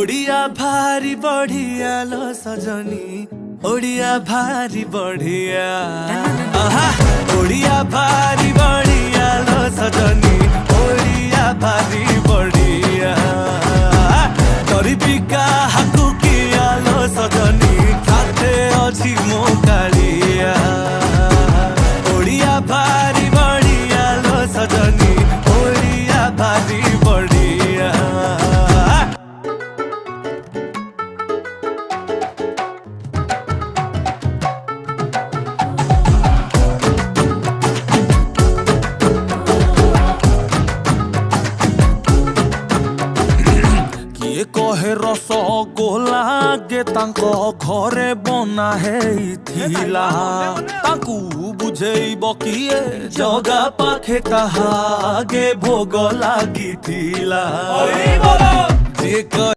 ओडिया भारी बढ़िया लो सजनी ओडिया भारी बढ़िया आहा ओडिया भारी बढ़िया लो सजनी ओडिया भारी बढ़िया गरीबी का हाकु किया लो सजनी खाते अछि मो कालिया ओडिया भारी बढ़िया लो सजनी ओडिया भारी बढ़िया किए कहे रसगोला गे तांको घरे बना हेइथिला तांकु बुझेइब किए जगा पाखे ताहा गे भोग लागिथिला जे